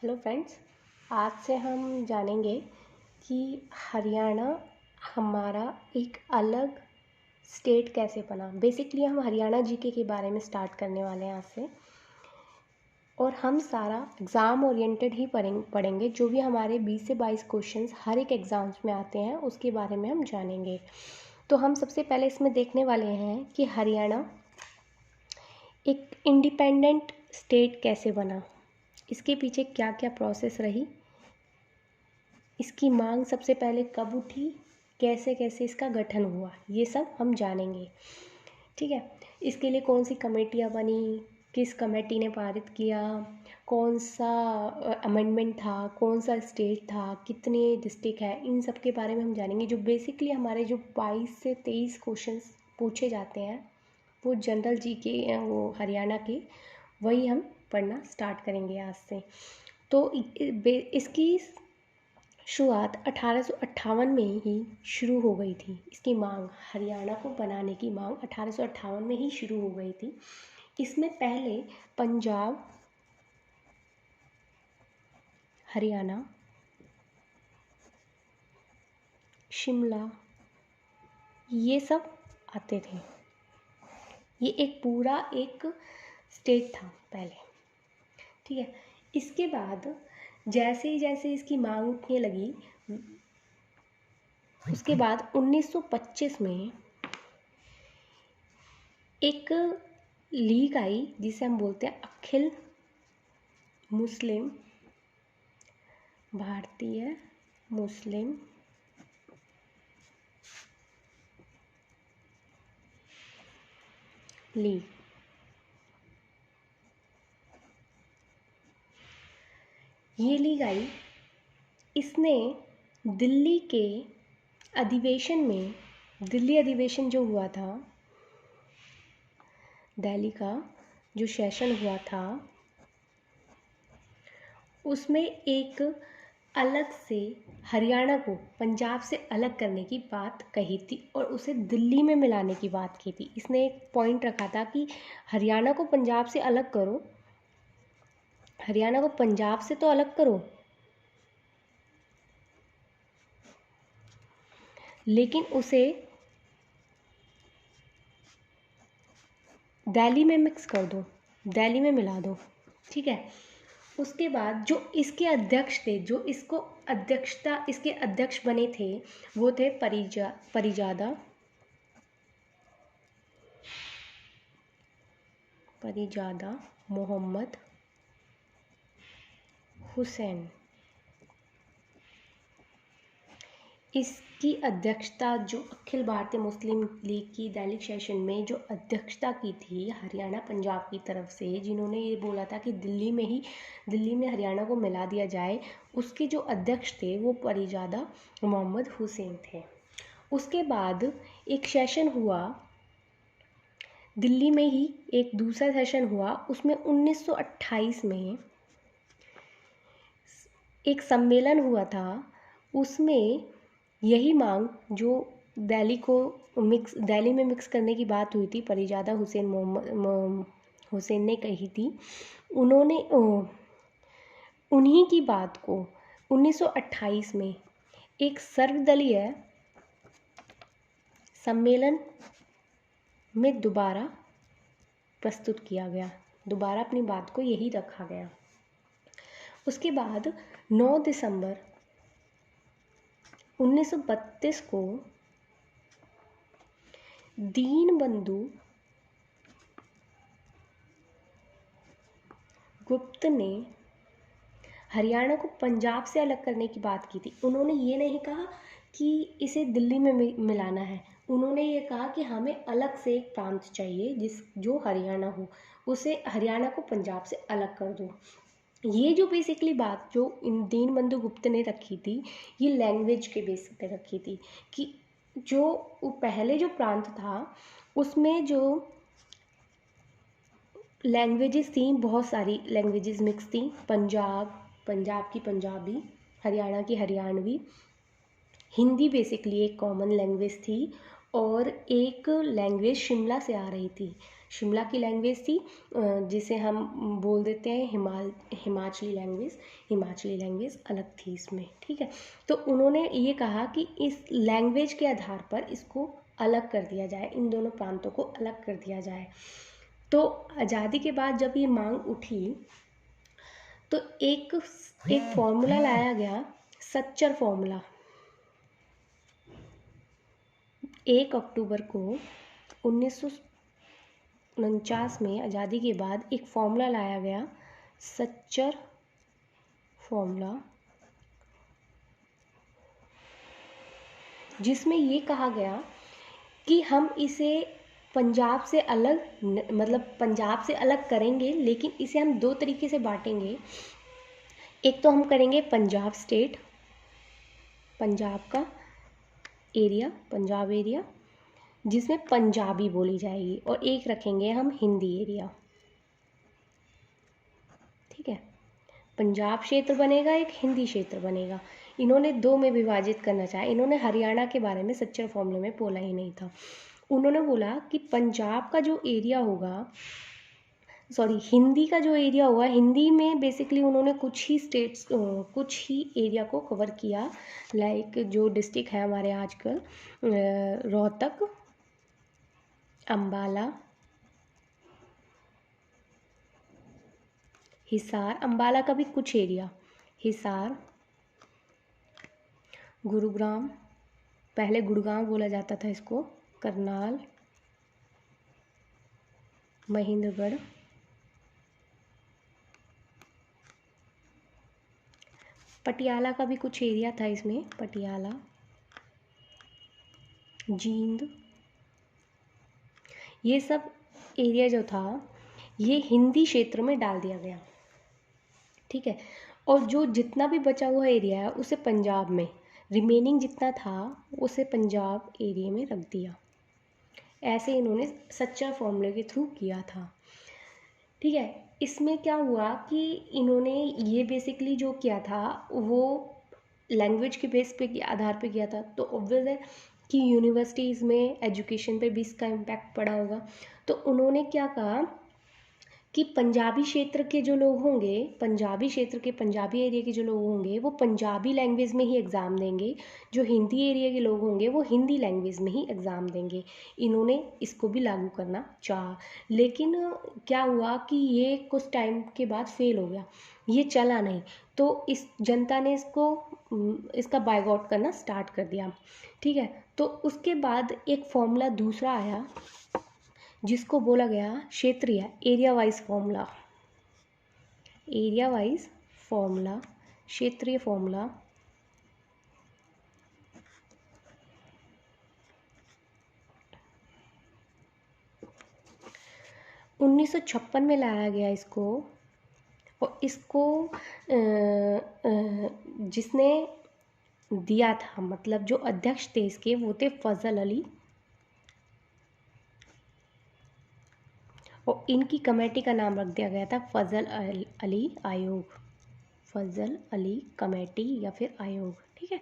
Hello friends, आज से हम जानेंगे कि हरियाणा हमारा एक अलग स्टेट कैसे बना। बेसिकली हम हरियाणा जीके के बारे में स्टार्ट करने वाले हैं आज से, और हम सारा एग्ज़ाम ओरिएंटेड ही पढ़ेंगे। जो भी हमारे 20 से 22 क्वेश्चंस हर एक एग्ज़ाम्स में आते हैं उसके बारे में हम जानेंगे। तो हम सबसे पहले इसमें देखने वाले हैं कि हरियाणा एक इंडिपेंडेंट स्टेट कैसे बना, इसके पीछे क्या क्या प्रोसेस रही, इसकी मांग सबसे पहले कब उठी, कैसे कैसे इसका गठन हुआ, ये सब हम जानेंगे। ठीक है, इसके लिए कौन सी कमेटियाँ बनी, किस कमेटी ने पारित किया, कौन सा अमेंडमेंट था, कौन सा स्टेट था, कितने डिस्ट्रिक्ट है, इन सब के बारे में हम जानेंगे। जो बेसिकली हमारे जो 22 से 23 क्वेश्चंस पूछे जाते हैं वो जनरल जी के, वो हरियाणा के, वही हम पढ़ना स्टार्ट करेंगे आज से। तो इसकी शुरुआत 1858 में ही शुरू हो गई थी। इसकी मांग, हरियाणा को बनाने की मांग 1858 में ही शुरू हो गई थी। इसमें पहले पंजाब, हरियाणा, शिमला, ये सब आते थे। ये एक पूरा एक स्टेट था पहले। ठीक है, इसके बाद जैसे जैसे इसकी मांग उठने लगी, उसके बाद 1925 में एक लीग आई जिसे हम बोलते हैं अखिल मुस्लिम भारतीय मुस्लिम लीग। ये लीग आई, इसने दिल्ली के अधिवेशन में, दिल्ली अधिवेशन जो हुआ था, दिल्ली का जो सेशन हुआ था, उसमें एक अलग से हरियाणा को पंजाब से अलग करने की बात कही थी और उसे दिल्ली में मिलाने की बात की थी। इसने एक पॉइंट रखा था कि हरियाणा को पंजाब से अलग करो, हरियाणा को पंजाब से तो अलग करो, लेकिन उसे दिल्ली में मिक्स कर दो, दिल्ली में मिला दो। ठीक है, उसके बाद जो इसके अध्यक्ष थे, जो इसको अध्यक्षता, इसके अध्यक्ष बने थे, वो थे परिजादा मोहम्मद हुसैन। इसकी अध्यक्षता, जो अखिल भारतीय मुस्लिम लीग की दिल्ली सेशन में जो अध्यक्षता की थी हरियाणा पंजाब की तरफ से, जिन्होंने ये बोला था कि दिल्ली में हरियाणा को मिला दिया जाए, उसके जो अध्यक्ष थे वो परिजादा मोहम्मद हुसैन थे। उसके बाद एक सेशन हुआ दिल्ली में ही, एक दूसरा सेशन हुआ, उसमें 1928 में एक सम्मेलन हुआ था। उसमें यही मांग जो दिल्ली में मिक्स करने की बात हुई थी, परिजादा हुसैन ने कही थी। उन्होंने उन्हीं की बात को 1928 में एक सर्वदलीय सम्मेलन में दोबारा प्रस्तुत किया गया, दोबारा अपनी बात को यही रखा गया। उसके बाद 9 दिसंबर 1932 को दीनबंधु गुप्त ने हरियाणा को पंजाब से अलग करने की बात की थी। उन्होंने ये नहीं कहा कि इसे दिल्ली में मिलाना है, उन्होंने ये कहा कि हमें अलग से एक प्रांत चाहिए जो हरियाणा हो, उसे हरियाणा को पंजाब से अलग कर दो। ये जो बेसिकली बात जो इन दीनबंधु गुप्त ने रखी थी, ये लैंग्वेज के बेस पे रखी थी कि जो पहले जो प्रांत था उसमें जो लैंग्वेजेस थी, बहुत सारी लैंग्वेजेस मिक्स थी। पंजाब की पंजाबी, हरियाणा की हरियाणवी, हिंदी बेसिकली एक कॉमन लैंग्वेज थी, और एक लैंग्वेज शिमला से आ रही थी शिमला की लैंग्वेज थी जिसे हम बोल देते हैं हिमाचली लैंग्वेज अलग थी इसमें, ठीक है। तो उन्होंने ये कहा कि इस लैंग्वेज के आधार पर इसको अलग कर दिया जाए, इन दोनों प्रांतों को अलग कर दिया जाए। तो आज़ादी के बाद जब ये मांग उठी तो एक फॉर्मूला लाया गया, सच्चर फॉर्मूला। 1 अक्टूबर को 1949 में आज़ादी के बाद एक फॉर्मूला लाया गया, सच्चर फॉर्मूला, जिसमें ये कहा गया कि हम इसे पंजाब से अलग मतलब पंजाब से अलग करेंगे, लेकिन इसे हम दो तरीके से बांटेंगे। एक तो हम करेंगे पंजाब स्टेट, पंजाब का एरिया, पंजाब एरिया जिसमें पंजाबी बोली जाएगी, और एक रखेंगे हम हिंदी एरिया, ठीक है। पंजाब क्षेत्र बनेगा, एक हिंदी क्षेत्र बनेगा। इन्होंने दो में विभाजित करना चाहा। इन्होंने हरियाणा के बारे में सच्चर फॉर्मूले में बोला ही नहीं था। उन्होंने बोला कि पंजाब का जो एरिया होगा, हिंदी का जो एरिया होगा, हिंदी में बेसिकली उन्होंने कुछ ही एरिया को कवर किया, लाइक जो डिस्ट्रिक्ट है हमारे आजकल रोहतक, अम्बाला, हिसार, अम्बाला का भी कुछ एरिया, हिसार, गुरुग्राम, पहले गुड़गांव बोला जाता था इसको, करनाल, महेंद्रगढ़, पटियाला का भी कुछ एरिया था इसमें, पटियाला, जींद, ये सब एरिया जो था ये हिंदी क्षेत्र में डाल दिया गया, ठीक है। और जो जितना भी बचा हुआ एरिया है उसे पंजाब में, रिमेनिंग जितना था उसे पंजाब एरिया में रख दिया। ऐसे इन्होंने सच्चर फॉर्मूले के थ्रू किया था, ठीक है। इसमें क्या हुआ कि इन्होंने ये बेसिकली जो किया था वो लैंग्वेज के बेस पे आधार पे किया था, तो ऑब्वियस है कि यूनिवर्सिटीज़ में एजुकेशन पे भी इसका इम्पैक्ट पड़ा होगा। तो उन्होंने क्या कहा कि पंजाबी क्षेत्र के जो लोग होंगे, पंजाबी क्षेत्र के पंजाबी एरिया के जो लोग होंगे वो पंजाबी लैंग्वेज में ही एग्ज़ाम देंगे, जो हिंदी एरिया के लोग होंगे वो हिंदी लैंग्वेज में ही एग्ज़ाम देंगे। इन्होंने इसको भी लागू करना चाहा, लेकिन क्या हुआ कि ये कुछ टाइम के बाद फेल हो गया, ये चला नहीं। तो इस जनता ने इसका बायकॉट करना स्टार्ट कर दिया, ठीक है। तो उसके बाद एक फॉर्मूला दूसरा आया जिसको बोला गया क्षेत्रीय एरिया वाइज फॉर्मूला, क्षेत्रीय फॉर्मूला। उन्नीस सौ 56 में लाया गया इसको, और इसको जिसने दिया था, मतलब जो अध्यक्ष थे इसके वो थे फजल अली, और इनकी कमेटी का नाम रख दिया गया था फजल अली आयोग, फजल अली कमेटी या फिर आयोग, ठीक है।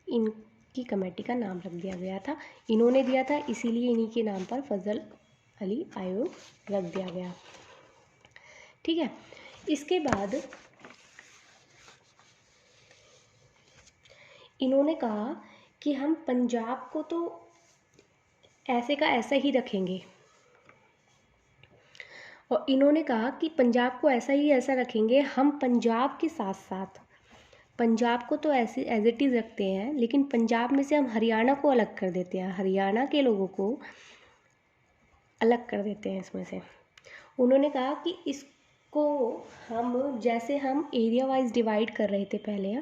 इनकी कमेटी का नाम रख दिया गया था, इन्होंने दिया था इसीलिए इन्हीं के नाम पर फजल अली आयोग रख दिया गया, ठीक है। इसके बाद इन्होंने कहा कि हम पंजाब को तो ऐसे का ऐसा ही रखेंगे, और इन्होंने कहा कि पंजाब को ऐसा ही ऐसा रखेंगे, हम पंजाब के साथ साथ पंजाब को तो ऐसे एज इट इज़ रखते हैं, लेकिन पंजाब में से हम हरियाणा को अलग कर देते हैं, हरियाणा के लोगों को अलग कर देते हैं इसमें से। उन्होंने कहा कि इसको हम जैसे हम एरिया वाइज डिवाइड कर रहे थे पहले,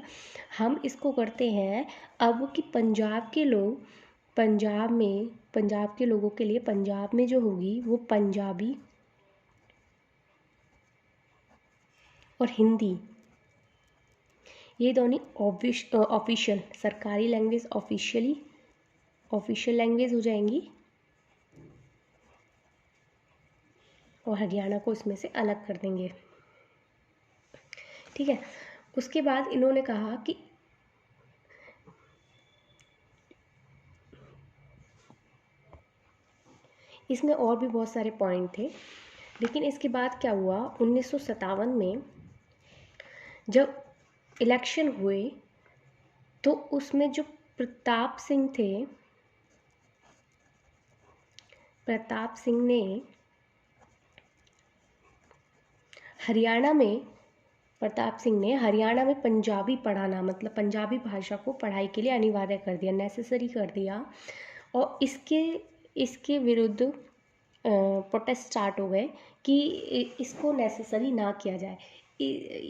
हम इसको करते हैं अब कि पंजाब के लोग पंजाब के लोगों के लिए पंजाब में जो होगी वो पंजाबी और हिंदी, ये दोनों ऑफिशियल सरकारी लैंग्वेज, ऑफिशियल लैंग्वेज हो जाएंगी, और हरियाणा को इसमें से अलग कर देंगे, ठीक है। उसके बाद इन्होंने कहा कि इसमें और भी बहुत सारे पॉइंट थे, लेकिन इसके बाद क्या हुआ, 1957 में जब इलेक्शन हुए तो उसमें जो प्रताप सिंह थे, प्रताप सिंह ने हरियाणा में पंजाबी पढ़ाना, मतलब पंजाबी भाषा को पढ़ाई के लिए अनिवार्य कर दिया, नेसेसरी कर दिया। और इसके विरुद्ध प्रोटेस्ट स्टार्ट हो गए कि इसको नेसेसरी ना किया जाए।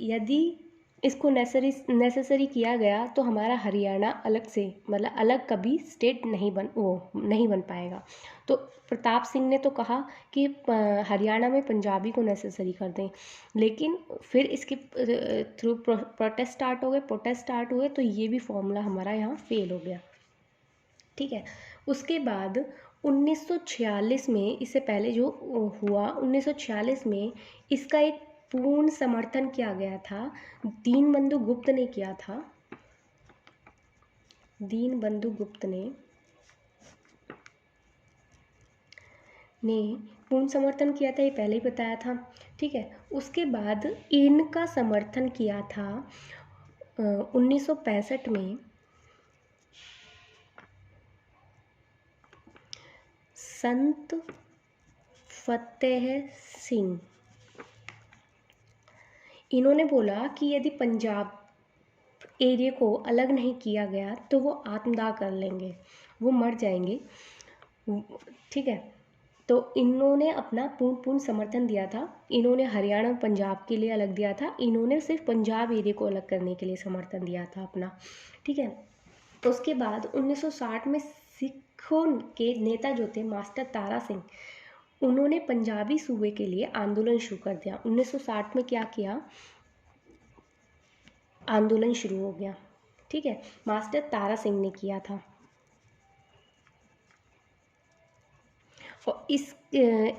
यदि इसको नेसेसरी किया गया तो हमारा हरियाणा अलग से, मतलब अलग कभी स्टेट नहीं बन पाएगा। तो प्रताप सिंह ने तो कहा कि हरियाणा में पंजाबी को नेसेसरी कर दें, लेकिन फिर इसके थ्रू प्रोटेस्ट स्टार्ट हुए तो ये भी फॉर्मूला हमारा यहाँ फेल हो गया। ठीक है, उसके बाद 1946 में, इससे पहले जो हुआ 1946 में, इसका एक पूर्ण समर्थन किया गया था। दीनबंधु गुप्त ने किया था, दीनबंधु गुप्त ने पूर्ण समर्थन किया था, ये पहले ही बताया था। ठीक है, उसके बाद इनका समर्थन किया था 1965 में संत फतेह सिंह। इन्होंने बोला कि यदि पंजाब एरिया को अलग नहीं किया गया तो वो आत्मदाह कर लेंगे, वो मर जाएंगे। ठीक है, तो इन्होंने अपना पूर्ण समर्थन दिया था। इन्होंने हरियाणा और पंजाब के लिए अलग दिया था, इन्होंने सिर्फ पंजाब एरिया को अलग करने के लिए समर्थन दिया था अपना। ठीक है, तो उसके बाद 1960 में सिखों के नेता जो थे मास्टर तारा सिंह, उन्होंने पंजाबी सूबे के लिए आंदोलन शुरू कर दिया। 1960 में क्या किया, आंदोलन शुरू हो गया। ठीक है, मास्टर तारा सिंह ने किया था। और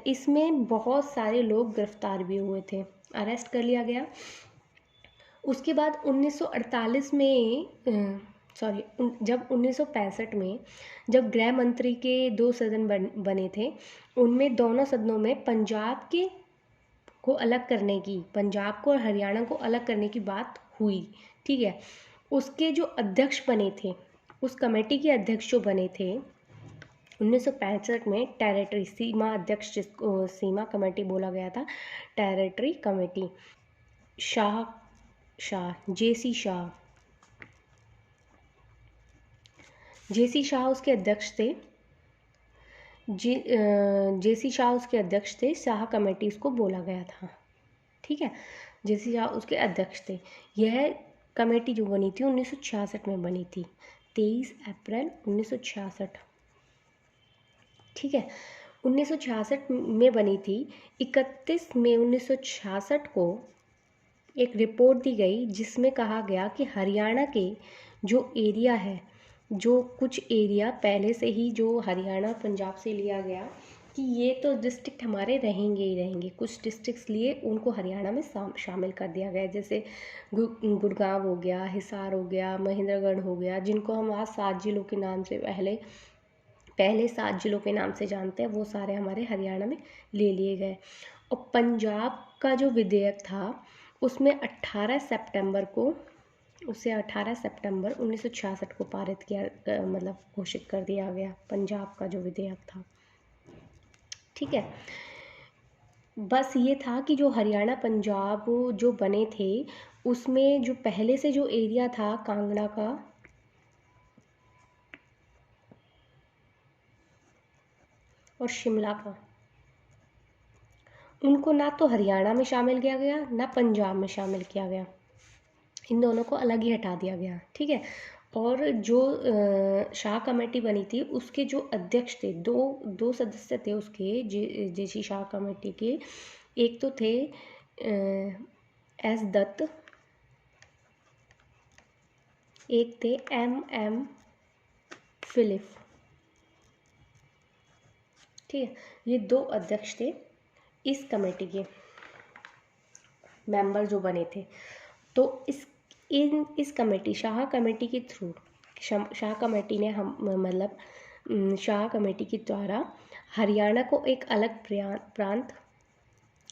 इसमें बहुत सारे लोग गिरफ्तार भी हुए थे, अरेस्ट कर लिया गया। उसके बाद 1948 में जब 1965 में जब गृह मंत्री के 2 सदन बने थे, उनमें दोनों सदनों में पंजाब को और हरियाणा को अलग करने की बात हुई। ठीक है, उसके जो अध्यक्ष बने थे, उस कमेटी के अध्यक्ष जो बने थे 1965 में, टेरिटरी सीमा अध्यक्ष, जिसको सीमा कमेटी बोला गया था, टेरिटरी कमेटी, जेसी शाह उसके अध्यक्ष थे। जेसी शाह उसके अध्यक्ष थे, शाह कमेटी उसको बोला गया था। ठीक है, जेसी शाह उसके अध्यक्ष थे। यह कमेटी जो बनी थी 1966 में बनी थी, 23 अप्रैल 1966। ठीक है, 1966 में बनी थी। 31 मई 1966 को एक रिपोर्ट दी गई जिसमें कहा गया कि हरियाणा के जो एरिया है, जो कुछ एरिया पहले से ही जो हरियाणा पंजाब से लिया गया, कि ये तो डिस्ट्रिक्ट हमारे रहेंगे ही रहेंगे। कुछ डिस्ट्रिक्ट्स लिए उनको हरियाणा में शामिल कर दिया गया, जैसे गुड़गांव हो गया, हिसार हो गया, महेंद्रगढ़ हो गया, जिनको हम आज 7 जिलों के नाम से पहले 7 जिलों के नाम से जानते हैं, वो सारे हमारे हरियाणा में ले लिए गए। और पंजाब का जो विधेयक था उसमें 18 सितंबर 1966 को पारित किया, मतलब घोषित कर दिया गया पंजाब का जो विधेयक था। ठीक है, बस ये था कि जो हरियाणा पंजाब जो बने थे, उसमें जो पहले से जो एरिया था कांगड़ा का, और शिमला का, उनको ना तो हरियाणा में शामिल किया गया ना पंजाब में शामिल किया गया, इन दोनों को अलग ही हटा दिया गया। ठीक है, और जो शाह कमेटी बनी थी उसके जो अध्यक्ष थे, दो सदस्य थे उसके, जेसी शाह कमेटी के। एक तो थे एस दत्त, एक थे एम फिलिप। ठीक है, ये 2 अध्यक्ष थे इस कमेटी के, मेंबर जो बने थे। तो इस कमेटी, शाह कमेटी के थ्रू, शाह कमेटी ने मतलब शाह कमेटी के द्वारा हरियाणा को एक अलग प्रांत,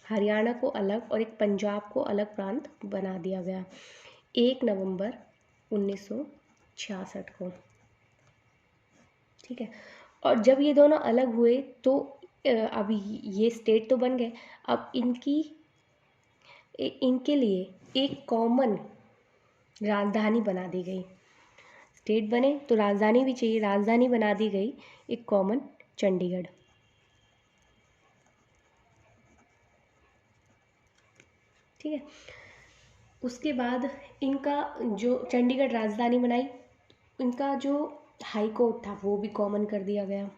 हरियाणा को अलग और एक पंजाब को अलग प्रांत बना दिया गया 1 नवंबर 1966 को। ठीक है, और जब ये दोनों अलग हुए तो अब ये स्टेट तो बन गए, अब इनके लिए एक कॉमन राजधानी बना दी गई। स्टेट बने तो राजधानी भी चाहिए, राजधानी बना दी गई एक कॉमन चंडीगढ़। ठीक है, उसके बाद इनका जो चंडीगढ़ राजधानी बनाई, इनका जो हाई कोर्ट था वो भी कॉमन कर दिया गया,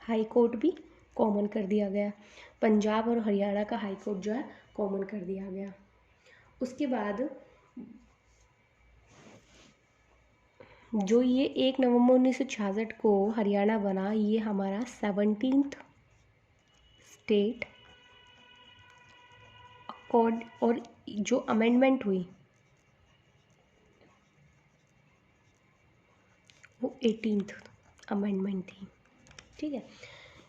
हाई कोर्ट भी कॉमन कर दिया गया, पंजाब और हरियाणा का हाई कोर्ट जो है कॉमन कर दिया गया। उसके बाद जो ये 1 नवंबर 1966 को हरियाणा बना, ये हमारा 17th स्टेट अकॉर्ड, और जो अमेंडमेंट हुई वो 18th अमेंडमेंट थी। ठीक है,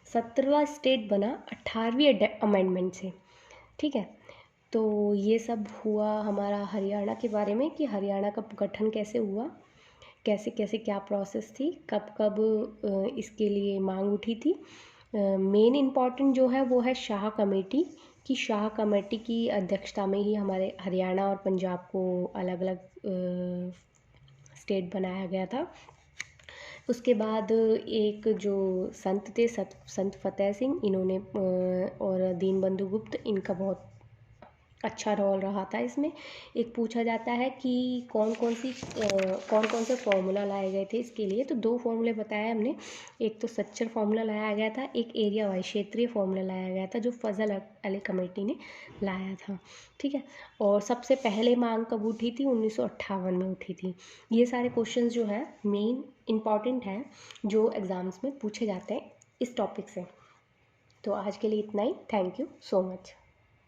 17वां स्टेट बना 18वीं अमेंडमेंट से। ठीक है, तो ये सब हुआ हमारा हरियाणा के बारे में कि हरियाणा का गठन कैसे हुआ, कैसे कैसे क्या प्रोसेस थी, कब कब इसके लिए मांग उठी थी। मेन इम्पॉर्टेंट जो है वो है शाह कमेटी की, शाह कमेटी की अध्यक्षता में ही हमारे हरियाणा और पंजाब को अलग अलग स्टेट बनाया गया था। उसके बाद एक जो संत थे, संत फतेह सिंह, इन्होंने और दीनबंधु गुप्त, इनका बहुत अच्छा रोल रहा था इसमें। एक पूछा जाता है कि कौन कौन से फॉर्मूला लाए गए थे इसके लिए, तो 2 फॉर्मूले बताए हमने। एक तो सच्चर फॉर्मूला लाया गया था, एक एरिया वाइज क्षेत्रीय फॉर्मूला लाया गया था जो फजल अली कमेटी ने लाया था। ठीक है, और सबसे पहले मांग कब उठी थी? 1958 में उठी थी। ये सारे क्वेश्चन जो है मेन इम्पॉर्टेंट हैं जो एग्ज़ाम्स में पूछे जाते हैं इस टॉपिक से। तो आज के लिए इतना ही। Thank you so much.